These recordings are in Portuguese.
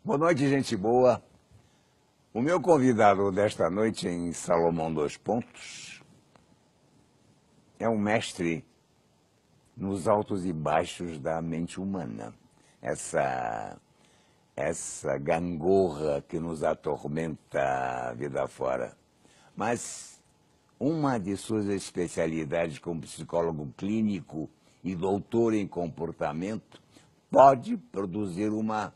Boa noite, gente boa. O meu convidado desta noite em Salomão Dois Pontos é um mestre nos altos e baixos da mente humana. Essa gangorra que nos atormenta a vida fora. Mas uma de suas especialidades como psicólogo clínico e doutor em comportamento pode produzir uma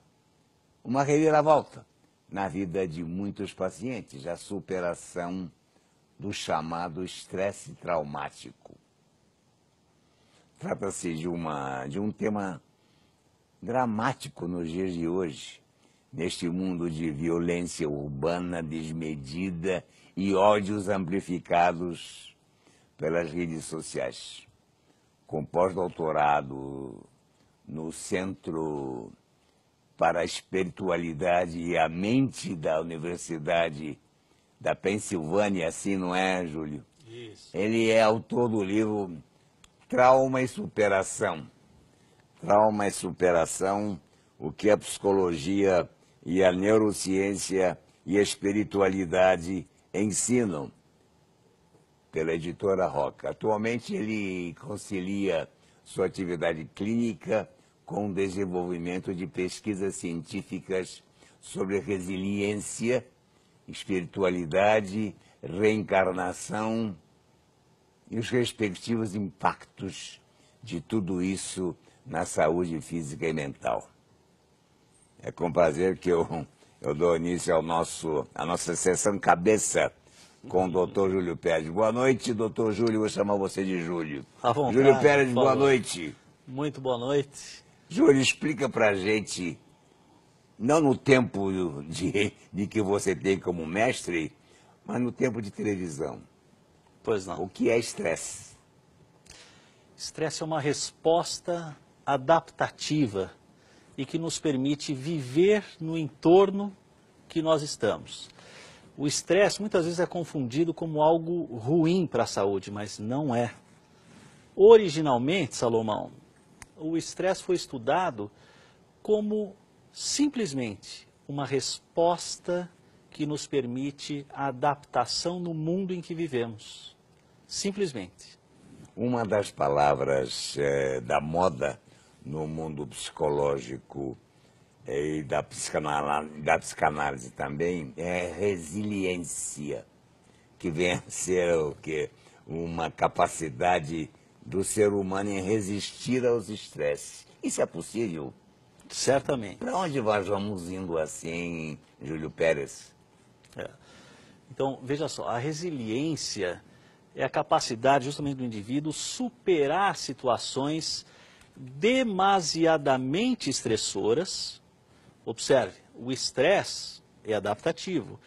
reviravolta na vida de muitos pacientes, a superação do chamado estresse traumático. Trata-se de um tema dramático nos dias de hoje, neste mundo de violência urbana desmedida e ódios amplificados pelas redes sociais. Com pós-doutorado no Centro para a Espiritualidade e a Mente da Universidade da Pensilvânia, assim não é, Júlio? Isso. Ele é autor do livro Trauma e Superação. Trauma e Superação, o que a psicologia e a neurociência e a espiritualidade ensinam, pela editora Roca. Atualmente ele concilia sua atividade clínica com o desenvolvimento de pesquisas científicas sobre resiliência, espiritualidade, reencarnação e os respectivos impactos de tudo isso na saúde física e mental. É com prazer que eu dou início à nossa sessão cabeça com o doutor Júlio Pérez. Boa noite, doutor Júlio, vou chamar você de Júlio. À vontade, Júlio Pérez, boa noite. Muito boa noite. Júlio, explica pra gente, não no tempo de que você tem como mestre, mas no tempo de televisão. Pois não. O que é estresse? Estresse é uma resposta adaptativa e que nos permite viver no entorno que nós estamos. O estresse muitas vezes é confundido como algo ruim para a saúde, mas não é. Originalmente, Salomão, o estresse foi estudado como simplesmente uma resposta que nos permite a adaptação no mundo em que vivemos. Simplesmente. Uma das palavras da moda no mundo psicológico e da psicanálise também é resiliência, que vem a ser o quê? Uma capacidade do ser humano em resistir aos estresses. Isso é possível? Certamente. Para onde nós vamos indo assim, Júlio Pérez? Então, veja só, a resiliência é a capacidade justamente do indivíduo superar situações demasiadamente estressoras. Observe, o estresse é adaptativo,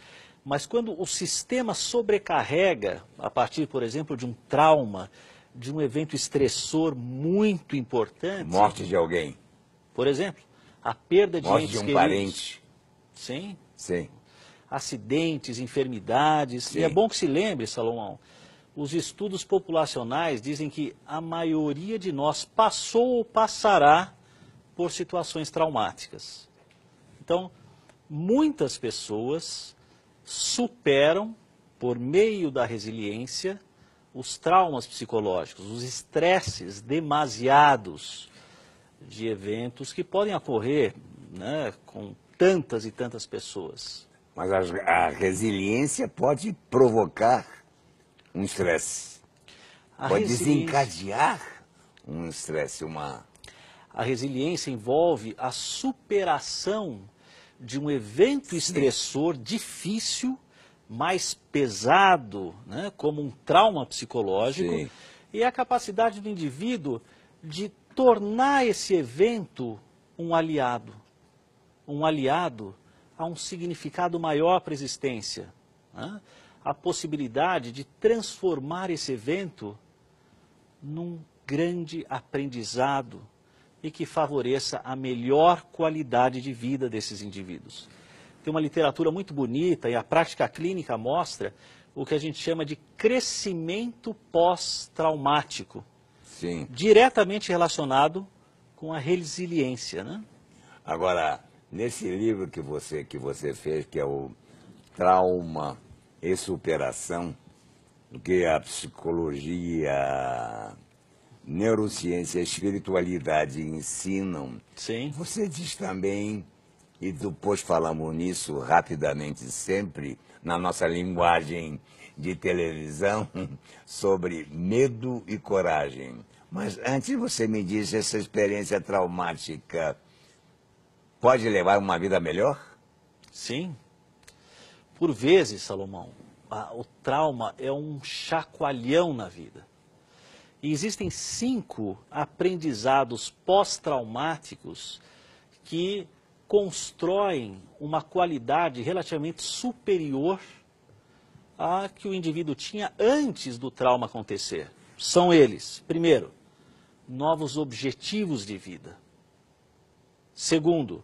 mas quando o sistema sobrecarrega, a partir, por exemplo, de um trauma, de um evento estressor muito importante... Morte de alguém. Por exemplo, a perda de morte entes de um queridos. parente. Sim. Sim. Acidentes, enfermidades. Sim. E é bom que se lembre, Salomão, os estudos populacionais dizem que a maioria de nós passou ou passará por situações traumáticas. Então, muitas pessoas superam, por meio da resiliência, os traumas psicológicos, os estresses demasiados de eventos que podem ocorrer, né, com tantas e tantas pessoas. Mas a resiliência pode provocar um estresse. Pode desencadear um estresse, A resiliência envolve a superação de um evento estressor difícil, mais pesado, né, como um trauma psicológico, Sim. e a capacidade do indivíduo de tornar esse evento um aliado a um significado maior para a existência, né? A possibilidade de transformar esse evento num grande aprendizado e que favoreça a melhor qualidade de vida desses indivíduos. Tem uma literatura muito bonita e a prática clínica mostra o que a gente chama de crescimento pós-traumático. Sim. diretamente relacionado com a resiliência, né? Agora, nesse livro que você fez, que é o Trauma e Superação, o que a psicologia, neurociência e espiritualidade ensinam, Sim. você diz também, e depois falamos nisso rapidamente sempre, na nossa linguagem de televisão, sobre medo e coragem. Mas antes você me diz, essa experiência traumática pode levar a uma vida melhor? Sim. Por vezes, Salomão, o trauma é um chacoalhão na vida. E existem 5 aprendizados pós-traumáticos que constroem uma qualidade relativamente superior à que o indivíduo tinha antes do trauma acontecer. São eles: primeiro, novos objetivos de vida. Segundo,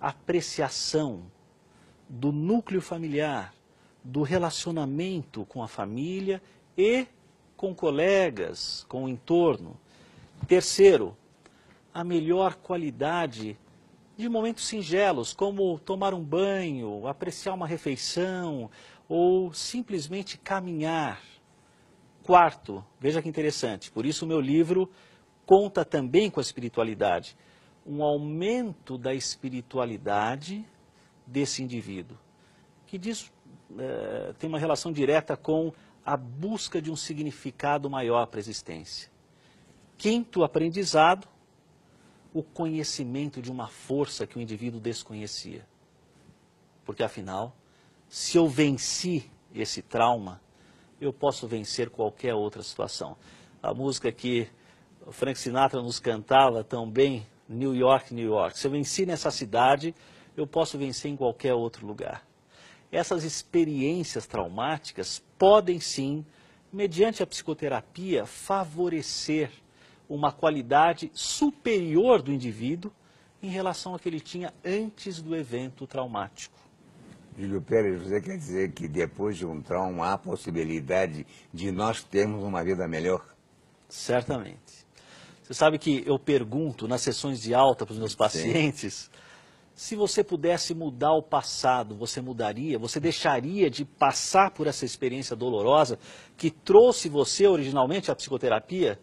apreciação do núcleo familiar, do relacionamento com a família e com colegas, com o entorno. Terceiro, a melhor qualidade de momentos singelos, como tomar um banho, apreciar uma refeição ou simplesmente caminhar. Quarto, veja que interessante, por isso o meu livro conta também com a espiritualidade, um aumento da espiritualidade desse indivíduo, que tem uma relação direta com a busca de um significado maior para a existência. Quinto aprendizado, o conhecimento de uma força que o indivíduo desconhecia. Porque afinal, se eu venci esse trauma, eu posso vencer qualquer outra situação. A música que o Frank Sinatra nos cantava tão bem, New York, New York. Se eu venci nessa cidade, eu posso vencer em qualquer outro lugar. Essas experiências traumáticas podem sim, mediante a psicoterapia, favorecer uma qualidade superior do indivíduo em relação ao que ele tinha antes do evento traumático. Júlio Pérez, você quer dizer que depois de um trauma há a possibilidade de nós termos uma vida melhor? Certamente. Você sabe que eu pergunto nas sessões de alta para os meus pacientes, se você pudesse mudar o passado, você mudaria? Você deixaria de passar por essa experiência dolorosa que trouxe você originalmente à psicoterapia?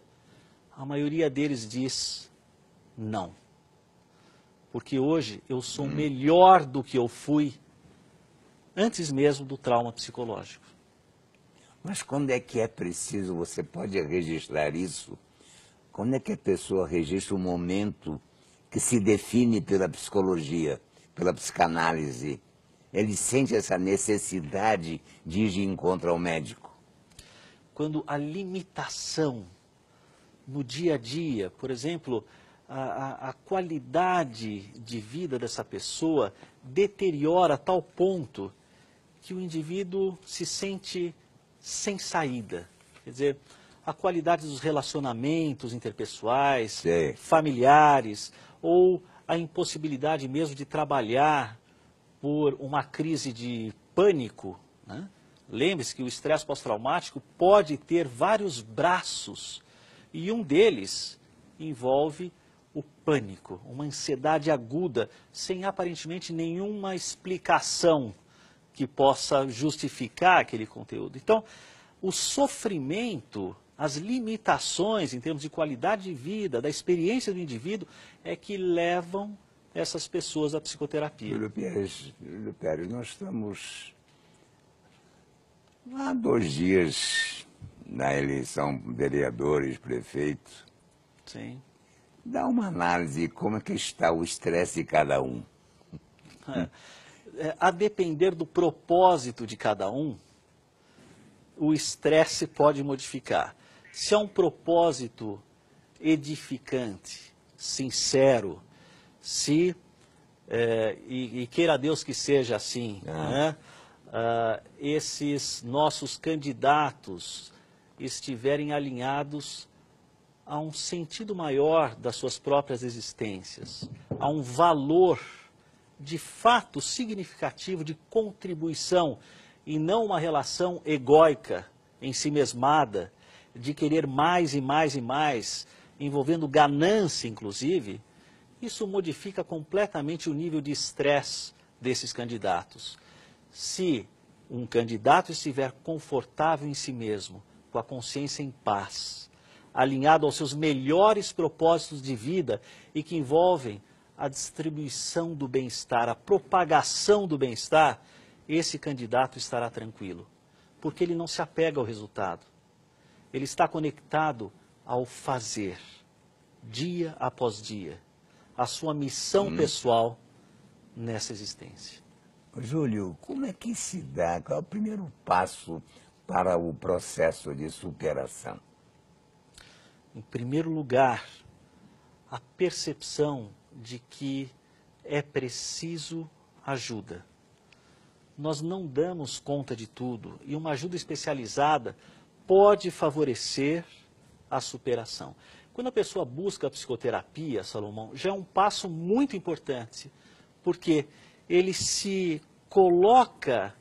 A maioria deles diz não. Porque hoje eu sou melhor do que eu fui antes mesmo do trauma psicológico. Mas quando é que é preciso, você pode registrar isso? Quando é que a pessoa registra um momento que se define pela psicologia, pela psicanálise? Ele sente essa necessidade de ir de encontro ao médico? Quando a limitação no dia a dia, por exemplo, a qualidade de vida dessa pessoa deteriora a tal ponto que o indivíduo se sente sem saída. Quer dizer, a qualidade dos relacionamentos interpessoais, familiares, ou a impossibilidade mesmo de trabalhar por uma crise de pânico, né? Lembre-se que o estresse pós-traumático pode ter vários braços, e um deles envolve o pânico, uma ansiedade aguda, sem aparentemente nenhuma explicação que possa justificar aquele conteúdo. Então, o sofrimento, as limitações em termos de qualidade de vida, da experiência do indivíduo, é que levam essas pessoas à psicoterapia. Júlio Pérez, nós estamos há 2 dias na eleição vereadores, prefeitos. Sim. Dá uma análise de como é que está o estresse de cada um. A depender do propósito de cada um, o estresse pode modificar. Se há um propósito edificante, sincero, e queira Deus que seja assim, né? Esses nossos candidatos estiverem alinhados a um sentido maior das suas próprias existências, a um valor de fato significativo de contribuição e não uma relação egóica, ensimesmada, de querer mais e mais e mais, envolvendo ganância, inclusive, isso modifica completamente o nível de estresse desses candidatos. Se um candidato estiver confortável em si mesmo, com a consciência em paz, alinhado aos seus melhores propósitos de vida e que envolvem a distribuição do bem-estar, a propagação do bem-estar, esse candidato estará tranquilo, porque ele não se apega ao resultado. Ele está conectado ao fazer, dia após dia, a sua missão pessoal nessa existência. Júlio, como é que se dá? Qual é o primeiro passo para o processo de superação? Em primeiro lugar, a percepção de que é preciso ajuda. Nós não damos conta de tudo e uma ajuda especializada pode favorecer a superação. Quando a pessoa busca a psicoterapia, Salomão, já é um passo muito importante, porque ele se coloca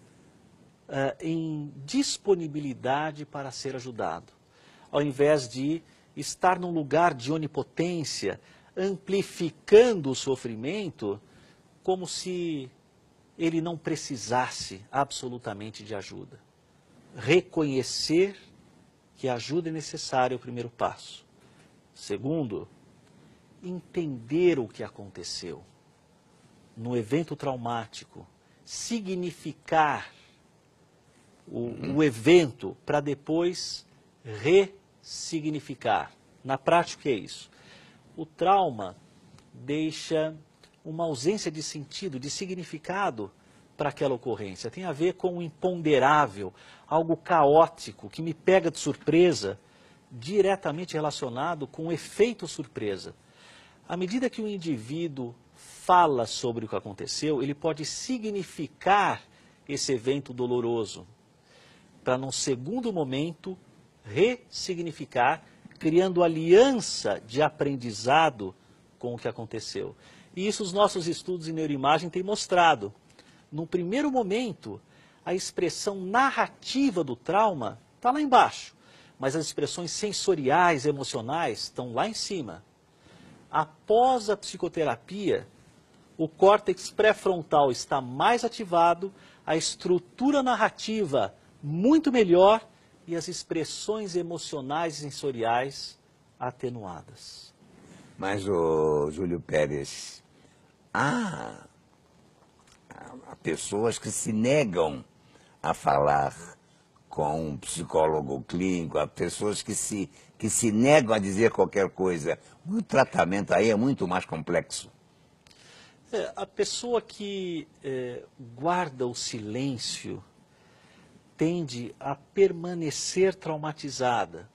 em disponibilidade para ser ajudado, ao invés de estar num lugar de onipotência, amplificando o sofrimento, como se ele não precisasse absolutamente de ajuda. Reconhecer que a ajuda é necessária é o primeiro passo. Segundo, entender o que aconteceu no evento traumático, significar o evento para depois ressignificar. Na prática, o que é isso? O trauma deixa uma ausência de sentido, de significado para aquela ocorrência. Tem a ver com o imponderável, algo caótico, que me pega de surpresa, diretamente relacionado com o efeito surpresa. À medida que o indivíduo fala sobre o que aconteceu, ele pode significar esse evento doloroso, para num segundo momento ressignificar, criando aliança de aprendizado com o que aconteceu. E isso os nossos estudos em neuroimagem têm mostrado. Num primeiro momento, a expressão narrativa do trauma está lá embaixo, mas as expressões sensoriais, emocionais estão lá em cima. Após a psicoterapia, o córtex pré-frontal está mais ativado, a estrutura narrativa muito melhor e as expressões emocionais e sensoriais atenuadas. Mas, ô, Júlio Pérez, há pessoas que se negam a falar com um psicólogo clínico, há pessoas que se negam a dizer qualquer coisa. O tratamento aí é muito mais complexo. A pessoa que guarda o silêncio tende a permanecer traumatizada.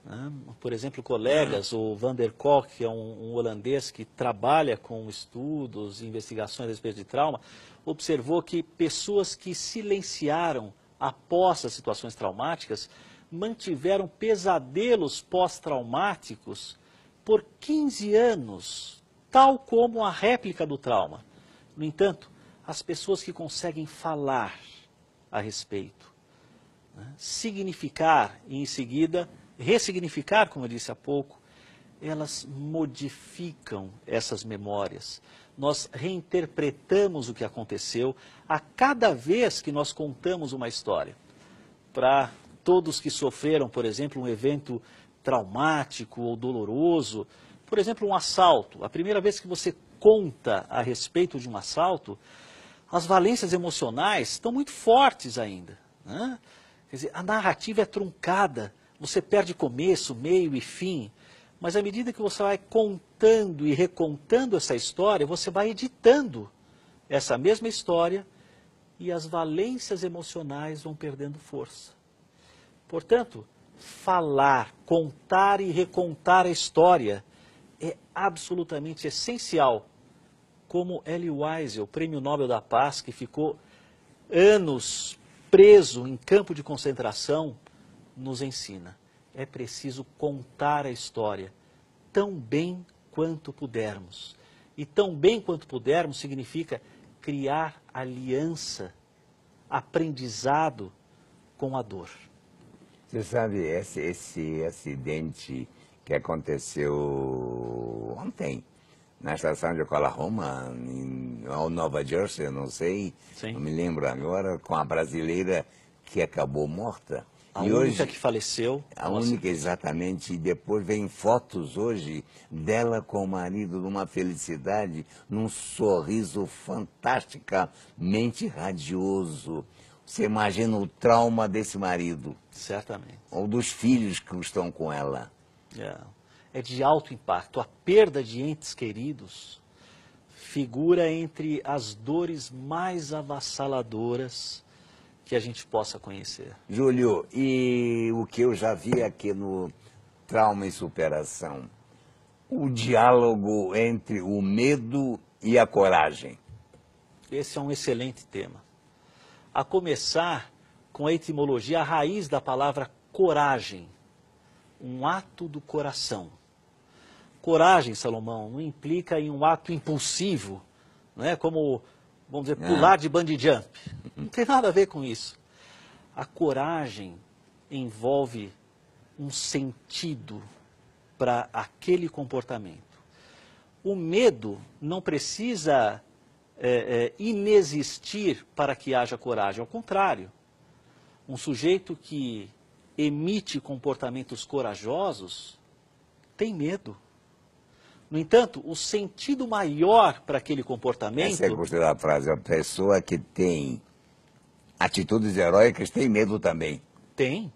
Né? Por exemplo, colegas, o Van der Kolk, que é um holandês que trabalha com estudos e investigações a respeito de trauma, observou que pessoas que silenciaram após as situações traumáticas mantiveram pesadelos pós-traumáticos por 15 anos, tal como a réplica do trauma. No entanto, as pessoas que conseguem falar a respeito, né, significar e em seguida ressignificar, como eu disse há pouco, elas modificam essas memórias. Nós reinterpretamos o que aconteceu a cada vez que nós contamos uma história. Para todos que sofreram, por exemplo, um evento traumático ou doloroso, por exemplo, um assalto. A primeira vez que você conta a respeito de um assalto, as valências emocionais estão muito fortes ainda, né? Quer dizer, a narrativa é truncada, você perde começo, meio e fim. Mas à medida que você vai contando e recontando essa história, você vai editando essa mesma história e as valências emocionais vão perdendo força. Portanto, falar, contar e recontar a história é absolutamente essencial. Como Elie Wiesel, Prêmio Nobel da Paz, que ficou anos preso em campo de concentração, nos ensina. É preciso contar a história tão bem quanto pudermos. E tão bem quanto pudermos significa criar aliança, aprendizado com a dor. Você sabe, esse acidente que aconteceu ontem, na estação de Oklahoma, em Nova Jersey, eu não sei, Sim. não me lembro agora, com a brasileira que acabou morta. A E única hoje, que faleceu. a no única, acidente. exatamente, e depois vem fotos hoje dela com o marido numa felicidade, num sorriso fantasticamente radioso. Você imagina o trauma desse marido, Certamente. ou dos filhos que estão com ela. É de alto impacto. A perda de entes queridos figura entre as dores mais avassaladoras que a gente possa conhecer. Júlio, e o que eu já vi aqui no Trauma e Superação, o diálogo entre o medo e a coragem. Esse é um excelente tema. A começar com a etimologia, a raiz da palavra coragem, um ato do coração. Coragem, Salomão, não implica em um ato impulsivo, não é como, vamos dizer, pular de bungee jump. Não tem nada a ver com isso. A coragem envolve um sentido para aquele comportamento. O medo não precisa inexistir para que haja coragem. Ao contrário, um sujeito que emite comportamentos corajosos tem medo. No entanto, o sentido maior para aquele comportamento... Essa é a gostei da frase. A pessoa que tem atitudes heróicas tem medo também. Tem.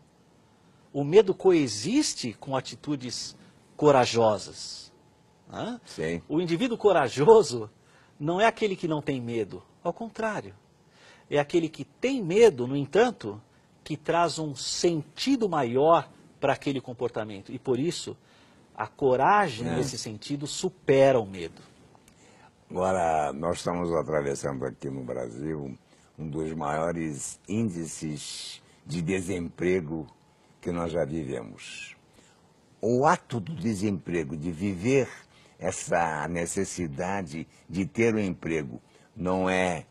O medo coexiste com atitudes corajosas. Né? Sim. O indivíduo corajoso não é aquele que não tem medo. Ao contrário. É aquele que tem medo, no entanto, que traz um sentido maior para aquele comportamento. E por isso, a coragem, nesse sentido, supera o medo. Agora, nós estamos atravessando aqui no Brasil um dos maiores índices de desemprego que nós já vivemos. O ato do desemprego, de viver essa necessidade de ter um emprego, não é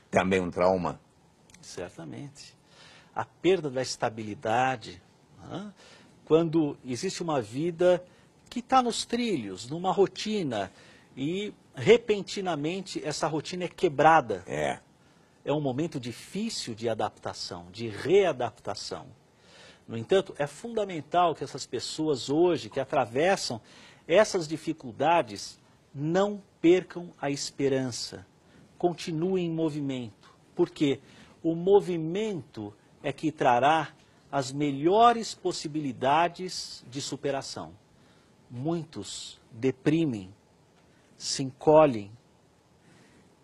também um trauma? Certamente. A perda da estabilidade, né? Quando existe uma vida que está nos trilhos, numa rotina, e repentinamente essa rotina é quebrada. É um momento difícil de adaptação, de readaptação. No entanto, é fundamental que essas pessoas hoje, que atravessam essas dificuldades, não percam a esperança, continuem em movimento, porque o movimento é que trará as melhores possibilidades de superação. Muitos deprimem, se encolhem,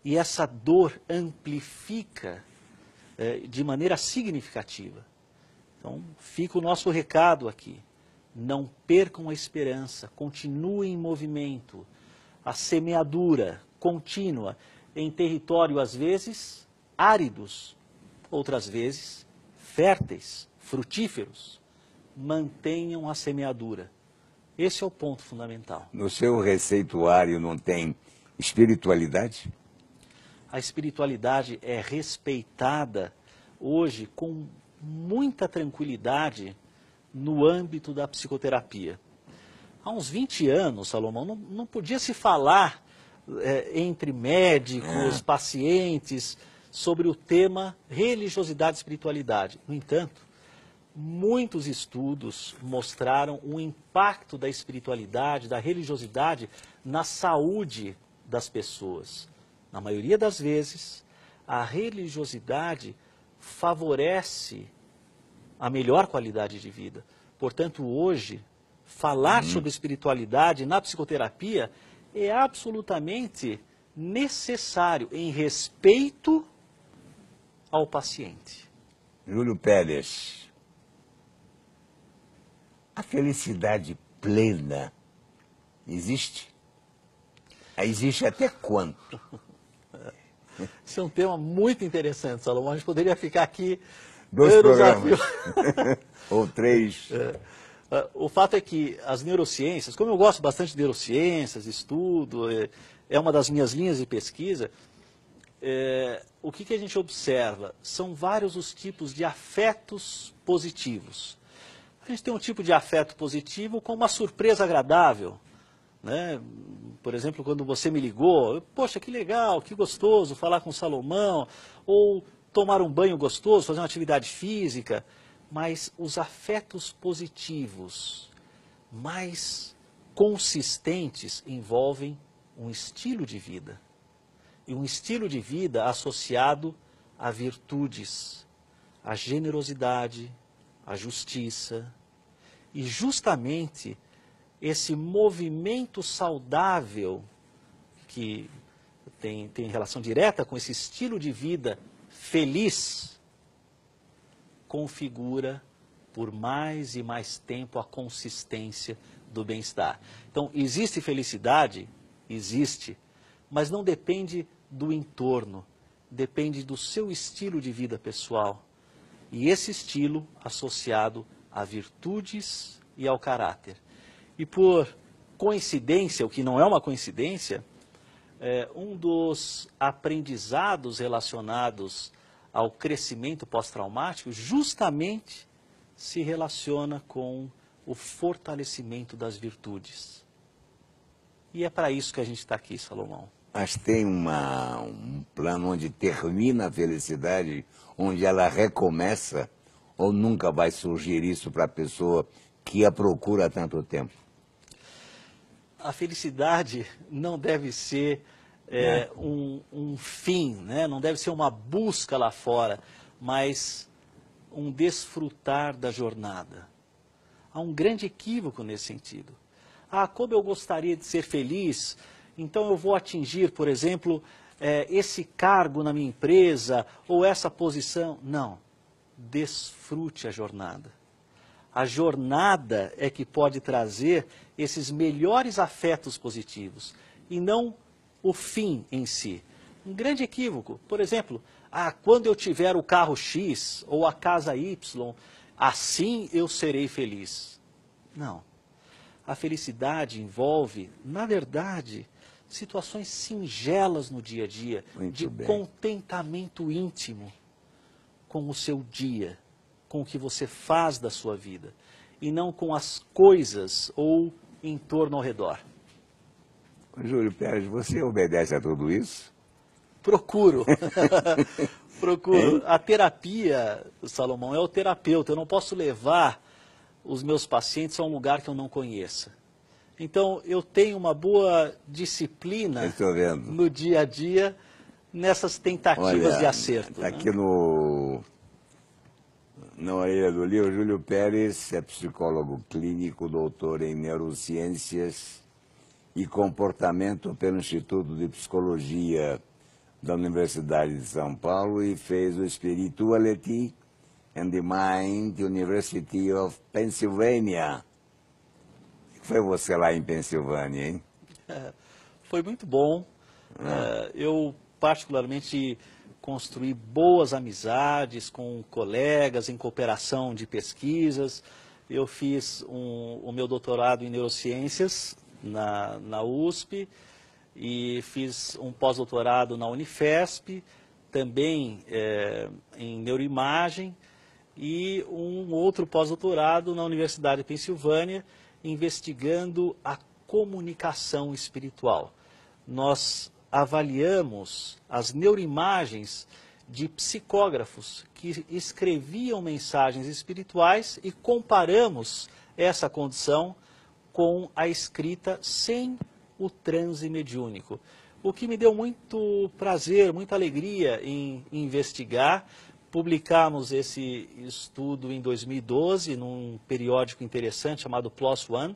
e essa dor amplifica de maneira significativa. Então, fica o nosso recado aqui. Não percam a esperança, continuem em movimento. A semeadura contínua em território, às vezes, áridos, outras vezes, férteis, frutíferos. Mantenham a semeadura. Esse é o ponto fundamental. No seu receituário não tem espiritualidade? A espiritualidade é respeitada hoje com muita tranquilidade no âmbito da psicoterapia. Há uns 20 anos, Salomão, não podia se falar entre médicos, pacientes, sobre o tema religiosidade e espiritualidade. No entanto, muitos estudos mostraram o impacto da espiritualidade, da religiosidade na saúde das pessoas. Na maioria das vezes, a religiosidade favorece a melhor qualidade de vida. Portanto, hoje, falar sobre espiritualidade na psicoterapia é absolutamente necessário em respeito ao paciente. Júlio Pérez, a felicidade plena existe? Existe até quanto? Esse é um tema muito interessante, Salomão. A gente poderia ficar aqui 2 programas. Ou 3. O fato é que as neurociências, como eu gosto bastante de neurociências, estudo, é uma das minhas linhas de pesquisa, o que a gente observa? São vários os tipos de afetos positivos. A gente tem um tipo de afeto positivo como uma surpresa agradável, né? Por exemplo, quando você me ligou, poxa, que legal, que gostoso falar com o Salomão, ou tomar um banho gostoso, fazer uma atividade física. Mas os afetos positivos mais consistentes envolvem um estilo de vida. E um estilo de vida associado a virtudes, a generosidade, a justiça. E justamente esse movimento saudável, que tem relação direta com esse estilo de vida feliz, configura por mais e mais tempo a consistência do bem-estar. Então, existe felicidade? Existe, mas não depende do entorno, depende do seu estilo de vida pessoal. E esse estilo associado a virtudes e ao caráter. E por coincidência, o que não é uma coincidência, um dos aprendizados relacionados ao crescimento pós-traumático justamente se relaciona com o fortalecimento das virtudes. E é para isso que a gente está aqui, Salomão. Mas tem um plano onde termina a felicidade, onde ela recomeça, ou nunca vai surgir isso para a pessoa que a procura há tanto tempo? A felicidade não deve ser um fim, né? Não deve ser uma busca lá fora, mas um desfrutar da jornada. Há um grande equívoco nesse sentido. Como eu gostaria de ser feliz, então eu vou atingir, por exemplo, esse cargo na minha empresa ou essa posição. Não, desfrute a jornada. A jornada é que pode trazer esses melhores afetos positivos e não o fim em si. Um grande equívoco, por exemplo, quando eu tiver o carro X ou a casa Y, assim eu serei feliz. Não. A felicidade envolve, na verdade, situações singelas no dia a dia, de contentamento íntimo com o seu dia, com o que você faz da sua vida, e não com as coisas ou em torno ao redor. Júlio Pérez, você obedece a tudo isso? Procuro. Procuro. A terapia, Salomão, é o terapeuta. Eu não posso levar os meus pacientes a um lugar que eu não conheça. Então, eu tenho uma boa disciplina no dia a dia, nessas tentativas de acerto. Está aqui na orelha do livro, Júlio Pérez é psicólogo clínico, doutor em neurociências e comportamento pelo Instituto de Psicologia da Universidade de São Paulo e fez o Spirituality and the Mind University of Pennsylvania. Foi você lá em Pensilvânia, hein? Foi muito bom. Eu, particularmente, construí boas amizades com colegas em cooperação de pesquisas. Eu fiz o meu doutorado em neurociências na USP e fiz um pós-doutorado na Unifesp, também em neuroimagem, e um outro pós-doutorado na Universidade de Pensilvânia, investigando a comunicação espiritual. Nós avaliamos as neuroimagens de psicógrafos que escreviam mensagens espirituais e comparamos essa condição com a escrita sem o transe mediúnico. O que me deu muito prazer, muita alegria em investigar. Publicamos esse estudo em 2012, num periódico interessante chamado PLOS ONE,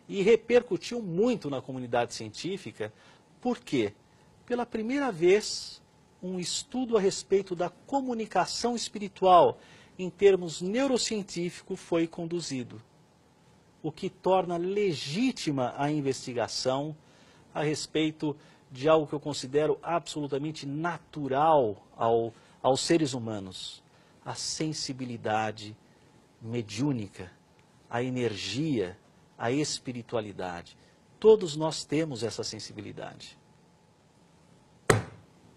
e repercutiu muito na comunidade científica. Por quê? Pela primeira vez, um estudo a respeito da comunicação espiritual em termos neurocientíficos foi conduzido, o que torna legítima a investigação a respeito de algo que eu considero absolutamente natural aos seres humanos: a sensibilidade mediúnica, a energia, a espiritualidade. Todos nós temos essa sensibilidade.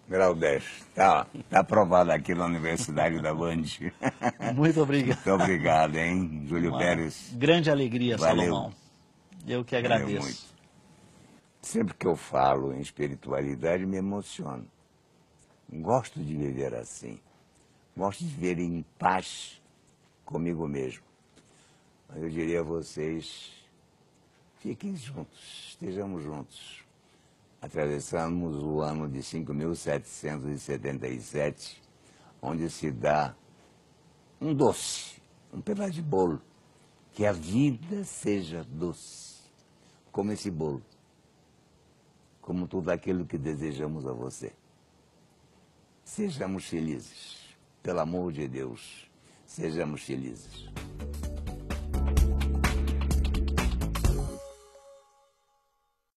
Grau 10. Tá aprovado aqui na Universidade da Band. Muito obrigado. Muito obrigado, hein, Júlio Uma Pérez. grande alegria, Valeu. Salomão. Eu que Valeu agradeço. muito. Sempre que eu falo em espiritualidade, me emociono. Gosto de viver assim. Gosto de viver em paz comigo mesmo. Mas eu diria a vocês, fiquem juntos, estejamos juntos. Atravessamos o ano de 5.777, onde se dá um doce, um pedaço de bolo. Que a vida seja doce, como esse bolo, como tudo aquilo que desejamos a você. Sejamos felizes, pelo amor de Deus, sejamos felizes.